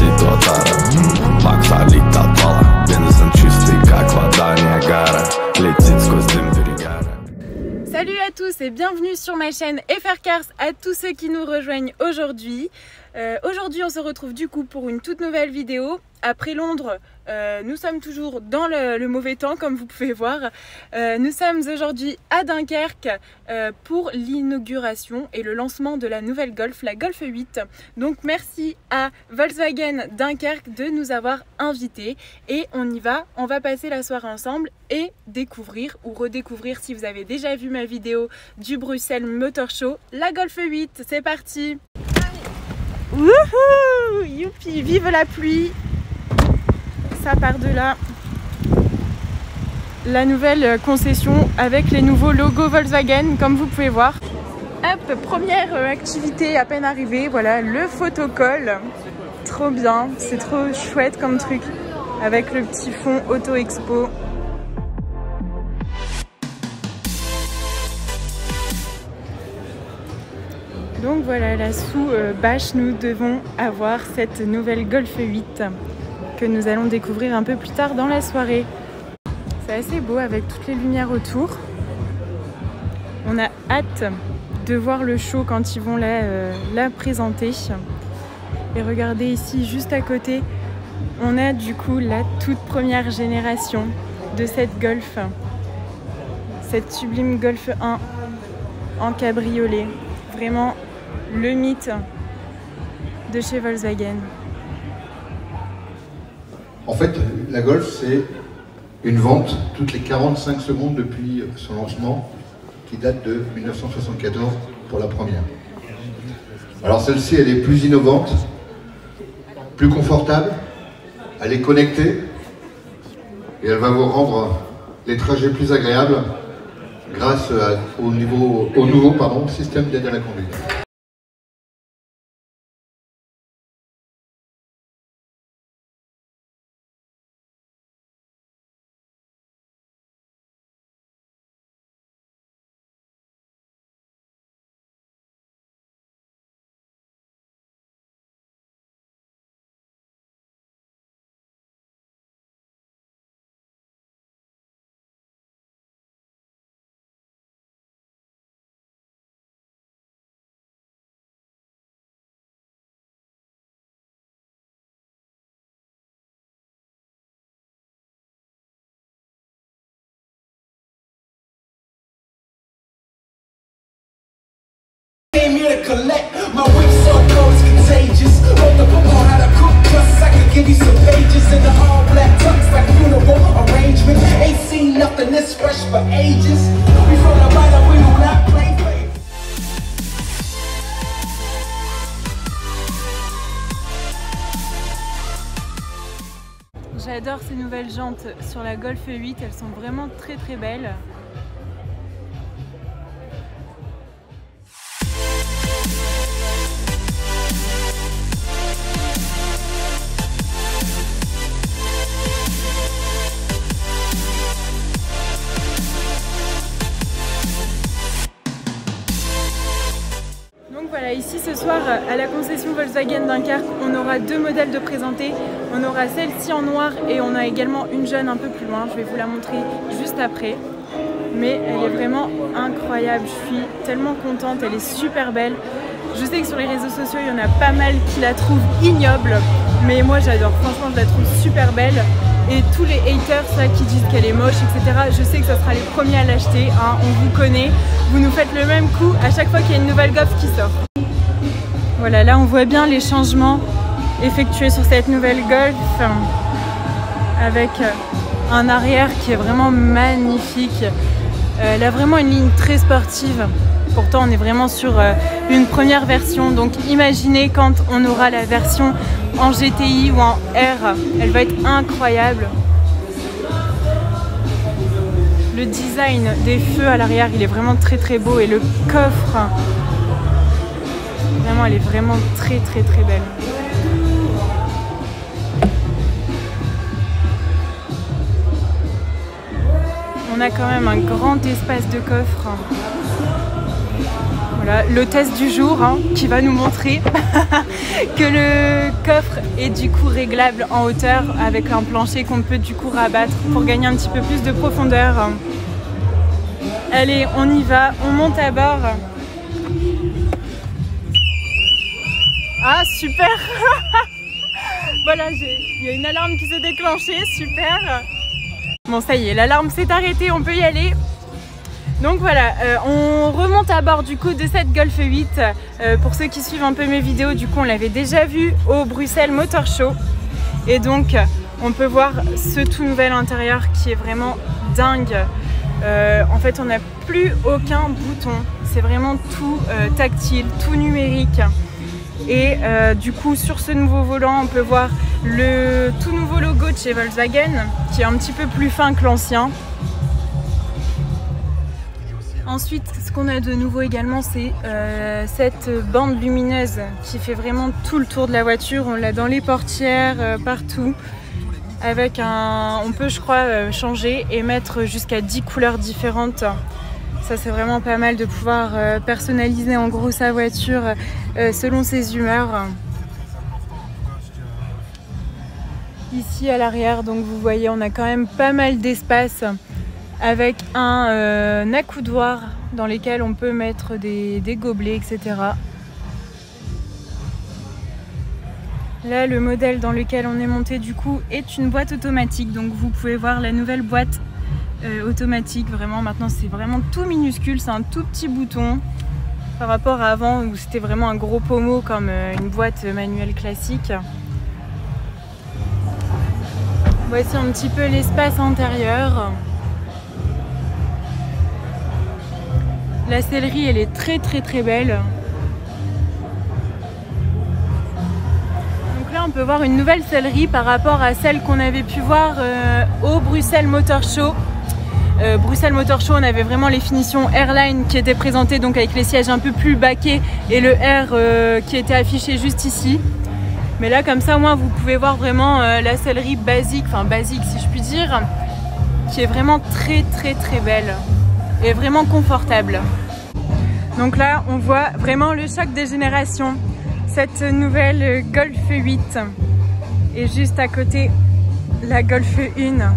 ситуатора. Макса летал пола, бензин чистый, как вода Ниагара, летит сквозь дым перегара. Salut à tous et bienvenue sur ma chaîne FR Cars, à tous ceux qui nous rejoignent aujourd'hui. Aujourd'hui on se retrouve du coup pour une toute nouvelle vidéo. Après Londres, nous sommes toujours dans le mauvais temps comme vous pouvez voir. Nous sommes aujourd'hui à Dunkerque pour l'inauguration et le lancement de la nouvelle Golf, la Golf 8. Donc merci à Volkswagen Dunkerque de nous avoir invités et on y va, on va passer la soirée ensemble et découvrir ou redécouvrir, si vous avez déjà vu ma vidéo du Bruxelles Motor Show, la Golf 8. C'est parti! Wouhou! Youpi! Vive la pluie! Ça part de là. La nouvelle concession avec les nouveaux logos Volkswagen, comme vous pouvez voir. Hop, première activité à peine arrivée, voilà le photocall. Trop bien, c'est trop chouette comme truc. Avec le petit fond Auto Expo. Donc voilà, là sous bâche, nous devons avoir cette nouvelle Golf 8 que nous allons découvrir un peu plus tard dans la soirée. C'est assez beau avec toutes les lumières autour. On a hâte de voir le show quand ils vont la présenter. Et regardez ici, juste à côté, on a du coup la toute première génération de cette Golf. Cette sublime Golf 1 en cabriolet. Vraiment le mythe de chez Volkswagen. En fait, la Golf, c'est une vente toutes les 45 secondes depuis son lancement, qui date de 1974 pour la première. Alors celle-ci, elle est plus innovante, plus confortable, elle est connectée et elle va vous rendre les trajets plus agréables grâce au nouveau système d'aide à la conduite. Came here to collect my weak so cold is contagious. Wrote the book on how to cook, plus I could give you some pages in the all black tux like funeral arrangement. Ain't seen nothing this fresh for ages. We from the right up, we do not play faith. J'adore ces nouvelles jantes sur la Golf 8, elles sont vraiment très très belles. Voilà, ici ce soir à la concession Volkswagen Dunkerque, on aura deux modèles de présentés. On aura celle-ci en noir et on a également une jaune un peu plus loin. Je vais vous la montrer juste après. Mais elle est vraiment incroyable, je suis tellement contente, elle est super belle. Je sais que sur les réseaux sociaux, il y en a pas mal qui la trouvent ignoble. Mais moi j'adore, franchement je la trouve super belle. Et tous les haters là, qui disent qu'elle est moche, etc. Je sais que ça sera les premiers à l'acheter, hein, on vous connaît. Vous nous faites le même coup à chaque fois qu'il y a une nouvelle Golf qui sort. Voilà, là on voit bien les changements effectués sur cette nouvelle Golf. Avec un arrière qui est vraiment magnifique. Elle a vraiment une ligne très sportive. Pourtant on est vraiment sur une première version. Donc imaginez quand on aura la version en GTI ou en R, elle va être incroyable. Le design des feux à l'arrière, il est vraiment très très beau et le coffre, vraiment elle est vraiment très très très belle. On a quand même un grand espace de coffre. Voilà, l'hôtesse du jour hein, qui va nous montrer que le coffre est du coup réglable en hauteur avec un plancher qu'on peut du coup rabattre pour gagner un petit peu plus de profondeur. Allez, on y va, on monte à bord. Ah super. Voilà, il y a une alarme qui s'est déclenchée, super. Bon ça y est, l'alarme s'est arrêtée, on peut y aller. Donc voilà, on remonte à bord du coup de cette Golf 8. Pour ceux qui suivent un peu mes vidéos, du coup on l'avait déjà vu au Bruxelles Motor Show. Et donc on peut voir ce tout nouvel intérieur qui est vraiment dingue. En fait on n'a plus aucun bouton, c'est vraiment tout tactile, tout numérique. Et du coup sur ce nouveau volant on peut voir le tout nouveau logo de chez Volkswagen qui est un petit peu plus fin que l'ancien. Ensuite, ce qu'on a de nouveau également, c'est cette bande lumineuse qui fait vraiment tout le tour de la voiture. On l'a dans les portières, partout. Avec on peut, je crois, changer et mettre jusqu'à 10 couleurs différentes. Ça, c'est vraiment pas mal de pouvoir personnaliser en gros sa voiture selon ses humeurs. Ici à l'arrière, donc vous voyez, on a quand même pas mal d'espace. Avec un accoudoir dans lesquels on peut mettre des gobelets, etc. Là, le modèle dans lequel on est monté du coup est une boîte automatique. Donc vous pouvez voir la nouvelle boîte automatique. Vraiment, maintenant c'est vraiment tout minuscule, c'est un tout petit bouton par rapport à avant où c'était vraiment un gros pommeau comme une boîte manuelle classique. Voici un petit peu l'espace intérieur. La sellerie, elle est très belle. Donc là, on peut voir une nouvelle sellerie par rapport à celle qu'on avait pu voir au Bruxelles Motor Show. Bruxelles Motor Show, on avait vraiment les finitions Airline qui étaient présentées, donc avec les sièges un peu plus baquets et le R qui était affiché juste ici. Mais là, comme ça, au moins, vous pouvez voir vraiment la sellerie basique, enfin basique si je puis dire, qui est vraiment très belle et vraiment confortable. Donc là, on voit vraiment le choc des générations. Cette nouvelle Golf 8 et juste à côté la Golf 1.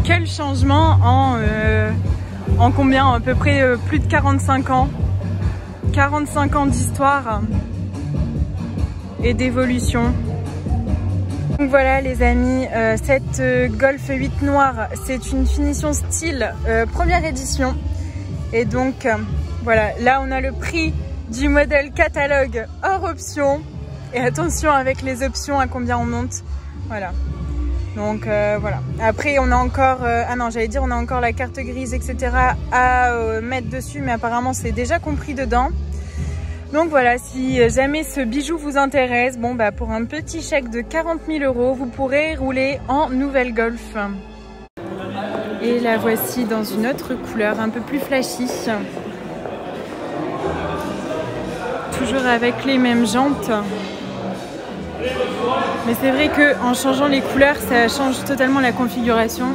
Quel changement en combien? À peu près plus de 45 ans. 45 ans d'histoire et d'évolution. Donc voilà les amis, cette Golf 8 noire, c'est une finition style première édition. Et donc voilà, là on a le prix du modèle catalogue hors option. Et attention avec les options à combien on monte. Voilà. Donc voilà. Après on a encore, ah non j'allais dire on a encore la carte grise etc. à mettre dessus. Mais apparemment c'est déjà compris dedans. Donc voilà, si jamais ce bijou vous intéresse, bon bah pour un petit chèque de 40 000 €, vous pourrez rouler en nouvelle Golf. Et la voici dans une autre couleur, un peu plus flashy. Toujours avec les mêmes jantes. Mais c'est vrai qu'en changeant les couleurs, ça change totalement la configuration.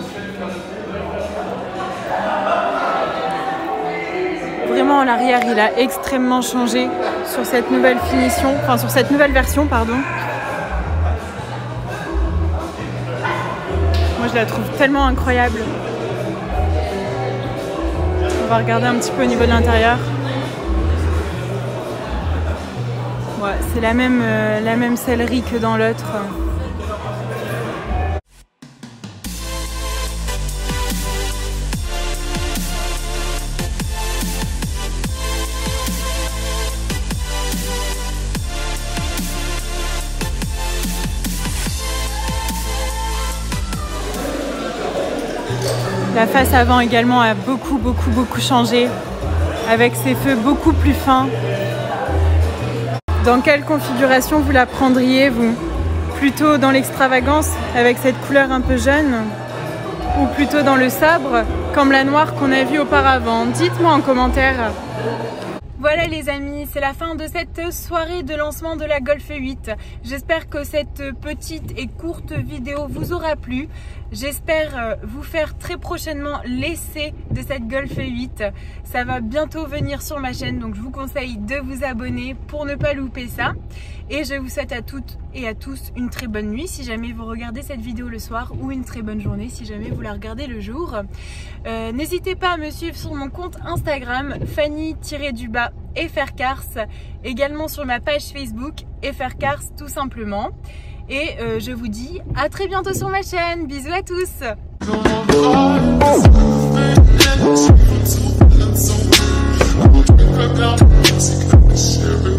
Vraiment, l'arrière, il a extrêmement changé sur cette nouvelle finition, enfin sur cette nouvelle version, pardon. Moi, je la trouve tellement incroyable. On va regarder un petit peu au niveau de l'intérieur. Ouais, c'est la même sellerie que dans l'autre. La face avant également a beaucoup changé, avec ses feux beaucoup plus fins. Dans quelle configuration vous la prendriez, vous? Plutôt dans l'extravagance, avec cette couleur un peu jaune, ou plutôt dans le sabre, comme la noire qu'on a vue auparavant? Dites-moi en commentaire. Voilà les amis, c'est la fin de cette soirée de lancement de la Golf 8. J'espère que cette petite et courte vidéo vous aura plu. J'espère vous faire très prochainement l'essai de cette Golf 8. Ça va bientôt venir sur ma chaîne, donc je vous conseille de vous abonner pour ne pas louper ça. Et je vous souhaite à toutes et à tous une très bonne nuit si jamais vous regardez cette vidéo le soir, ou une très bonne journée si jamais vous la regardez le jour. N'hésitez pas à me suivre sur mon compte Instagram Fanny-FRCars, également sur ma page Facebook FRCars tout simplement. Et je vous dis à très bientôt sur ma chaîne. Bisous à tous. I